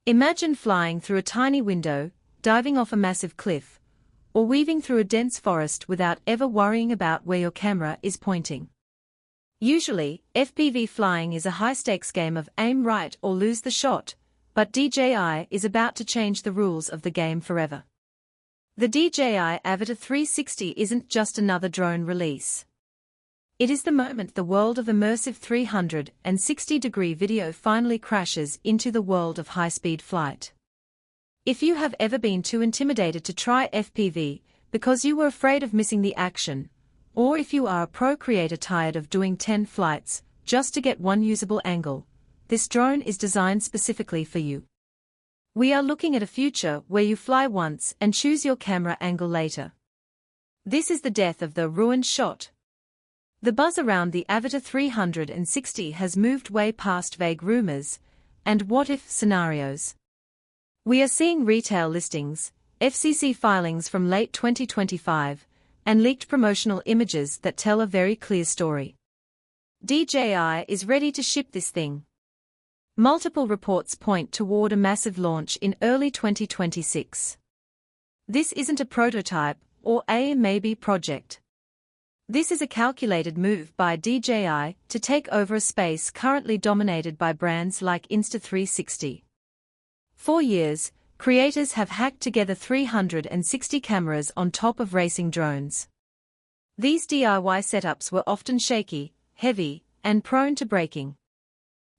Imagine flying through a tiny window, diving off a massive cliff, or weaving through a dense forest without ever worrying about where your camera is pointing. Usually, FPV flying is a high-stakes game of aim right or lose the shot, but DJI is about to change the rules of the game forever. The DJI Avata 360 isn't just another drone release. It is the moment the world of immersive 360-degree video finally crashes into the world of high-speed flight. If you have ever been too intimidated to try FPV because you were afraid of missing the action, or if you are a pro creator tired of doing 10 flights just to get one usable angle, this drone is designed specifically for you. We are looking at a future where you fly once and choose your camera angle later. This is the death of the ruined shot. The buzz around the Avata 360 has moved way past vague rumors and what-if scenarios. We are seeing retail listings, FCC filings from late 2025, and leaked promotional images that tell a very clear story. DJI is ready to ship this thing. Multiple reports point toward a massive launch in early 2026. This isn't a prototype or a maybe project. This is a calculated move by DJI to take over a space currently dominated by brands like Insta360. For years, creators have hacked together 360 cameras on top of racing drones. These DIY setups were often shaky, heavy, and prone to breaking.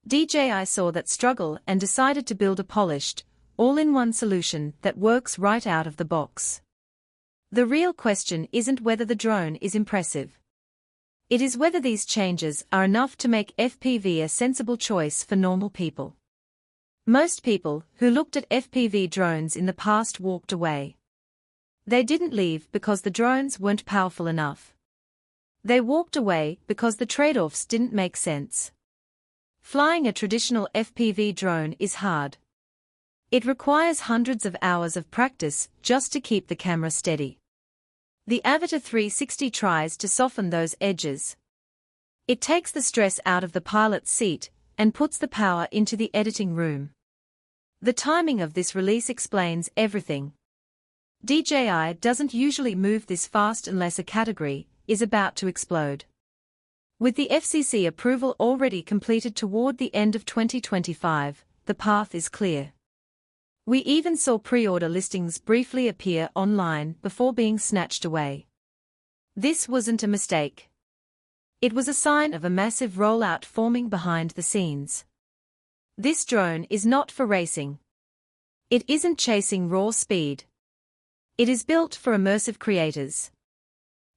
DJI saw that struggle and decided to build a polished, all-in-one solution that works right out of the box. The real question isn't whether the drone is impressive. It is whether these changes are enough to make FPV a sensible choice for normal people. Most people who looked at FPV drones in the past walked away. They didn't leave because the drones weren't powerful enough. They walked away because the trade-offs didn't make sense. Flying a traditional FPV drone is hard. It requires hundreds of hours of practice just to keep the camera steady. The Avata 360 tries to soften those edges. It takes the stress out of the pilot's seat and puts the power into the editing room. The timing of this release explains everything. DJI doesn't usually move this fast unless a category is about to explode. With the FCC approval already completed toward the end of 2025, the path is clear. We even saw pre-order listings briefly appear online before being snatched away. This wasn't a mistake. It was a sign of a massive rollout forming behind the scenes. This drone is not for racing. It isn't chasing raw speed. It is built for immersive creators.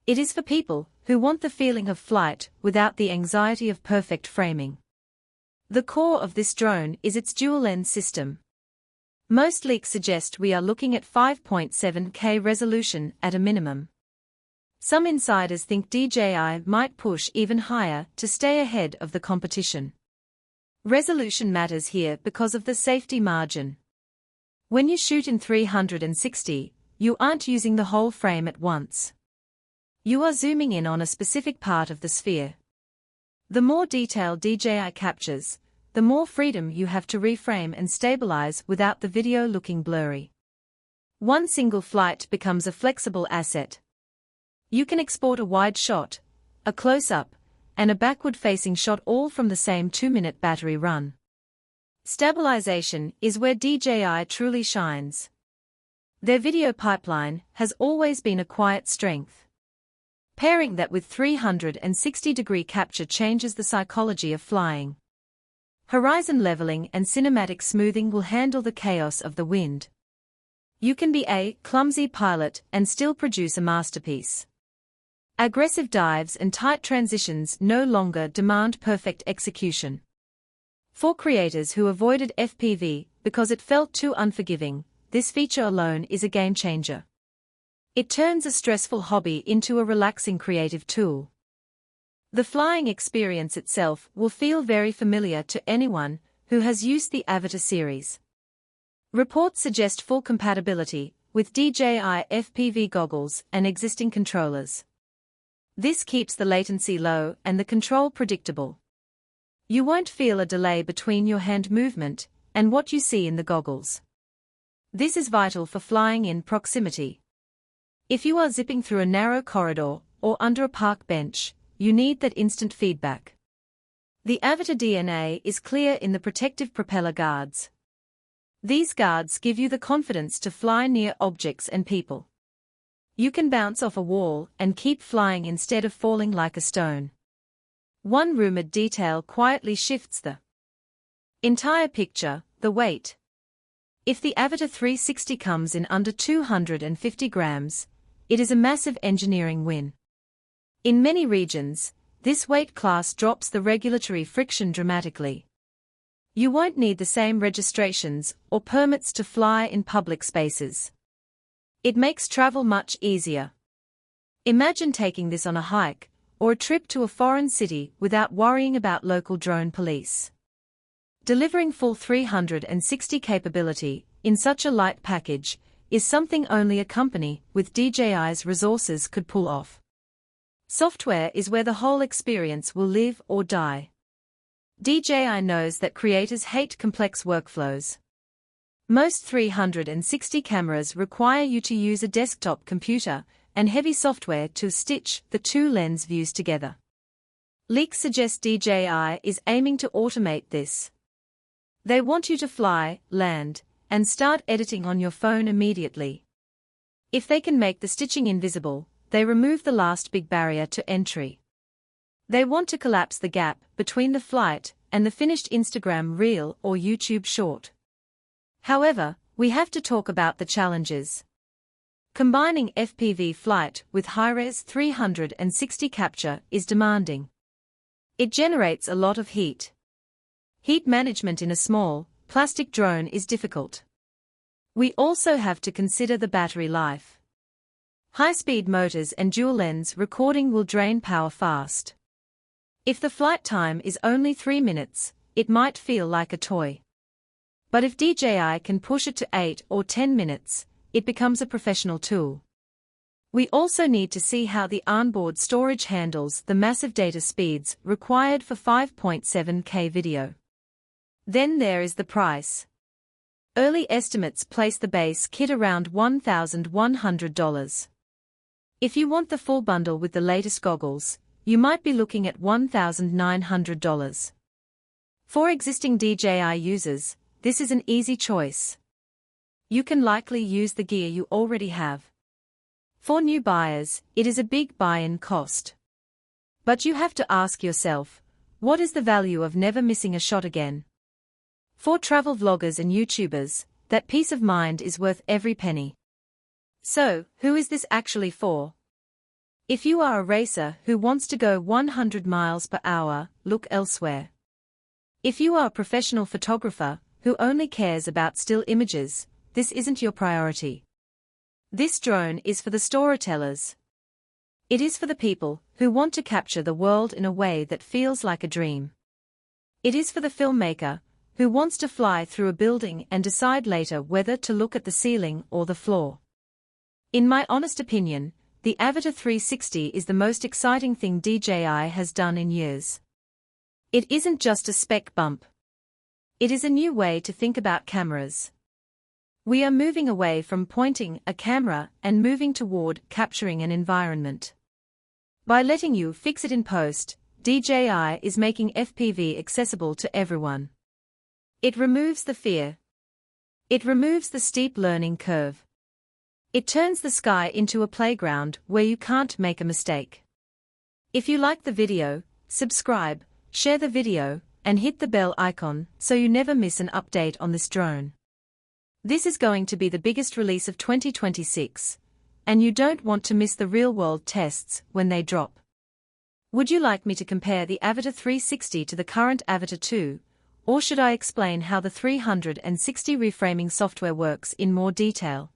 It is for people who want the feeling of flight without the anxiety of perfect framing. The core of this drone is its dual-lens system. Most leaks suggest we are looking at 5.7K resolution at a minimum. Some insiders think DJI might push even higher to stay ahead of the competition. Resolution matters here because of the safety margin. When you shoot in 360, you aren't using the whole frame at once. You are zooming in on a specific part of the sphere. The more detail DJI captures, the more freedom you have to reframe and stabilize without the video looking blurry. One single flight becomes a flexible asset. You can export a wide shot, a close-up, and a backward-facing shot all from the same 2-minute battery run. Stabilization is where DJI truly shines. Their video pipeline has always been a quiet strength. Pairing that with 360-degree capture changes the psychology of flying. Horizon leveling and cinematic smoothing will handle the chaos of the wind. You can be a clumsy pilot and still produce a masterpiece. Aggressive dives and tight transitions no longer demand perfect execution. For creators who avoided FPV because it felt too unforgiving, this feature alone is a game changer. It turns a stressful hobby into a relaxing creative tool. The flying experience itself will feel very familiar to anyone who has used the Avata series. Reports suggest full compatibility with DJI FPV goggles and existing controllers. This keeps the latency low and the control predictable. You won't feel a delay between your hand movement and what you see in the goggles. This is vital for flying in proximity. If you are zipping through a narrow corridor or under a park bench, you need that instant feedback. The Avata DNA is clear in the protective propeller guards. These guards give you the confidence to fly near objects and people. You can bounce off a wall and keep flying instead of falling like a stone. One rumored detail quietly shifts the entire picture: the weight. If the Avata 360 comes in under 250 grams, it is a massive engineering win. In many regions, this weight class drops the regulatory friction dramatically. You won't need the same registrations or permits to fly in public spaces. It makes travel much easier. Imagine taking this on a hike or a trip to a foreign city without worrying about local drone police. Delivering full 360 capability in such a light package is something only a company with DJI's resources could pull off. Software is where the whole experience will live or die. DJI knows that creators hate complex workflows. Most 360 cameras require you to use a desktop computer and heavy software to stitch the two lens views together. Leaks suggest DJI is aiming to automate this. They want you to fly, land, and start editing on your phone immediately. If they can make the stitching invisible, they remove the last big barrier to entry. They want to collapse the gap between the flight and the finished Instagram reel or YouTube short. However, we have to talk about the challenges. Combining FPV flight with high-res 360 capture is demanding. It generates a lot of heat. Heat management in a small, plastic drone is difficult. We also have to consider the battery life. High-speed motors and dual-lens recording will drain power fast. If the flight time is only 3 minutes, it might feel like a toy. But if DJI can push it to 8 or 10 minutes, it becomes a professional tool. We also need to see how the onboard storage handles the massive data speeds required for 5.7K video. Then there is the price. Early estimates place the base kit around $1,100. If you want the full bundle with the latest goggles, you might be looking at $1,900. For existing DJI users, this is an easy choice. You can likely use the gear you already have. For new buyers, it is a big buy-in cost. But you have to ask yourself, what is the value of never missing a shot again? For travel vloggers and YouTubers, that peace of mind is worth every penny. So, who is this actually for? If you are a racer who wants to go 100 miles per hour, look elsewhere. If you are a professional photographer who only cares about still images, this isn't your priority. This drone is for the storytellers. It is for the people who want to capture the world in a way that feels like a dream. It is for the filmmaker who wants to fly through a building and decide later whether to look at the ceiling or the floor. In my honest opinion, the Avata 360 is the most exciting thing DJI has done in years. It isn't just a spec bump. It is a new way to think about cameras. We are moving away from pointing a camera and moving toward capturing an environment. By letting you fix it in post, DJI is making FPV accessible to everyone. It removes the fear. It removes the steep learning curve. It turns the sky into a playground where you can't make a mistake. If you like the video, subscribe, share the video, and hit the bell icon so you never miss an update on this drone. This is going to be the biggest release of 2026, and you don't want to miss the real-world tests when they drop. Would you like me to compare the Avata 360 to the current Avata 2, or should I explain how the 360 reframing software works in more detail?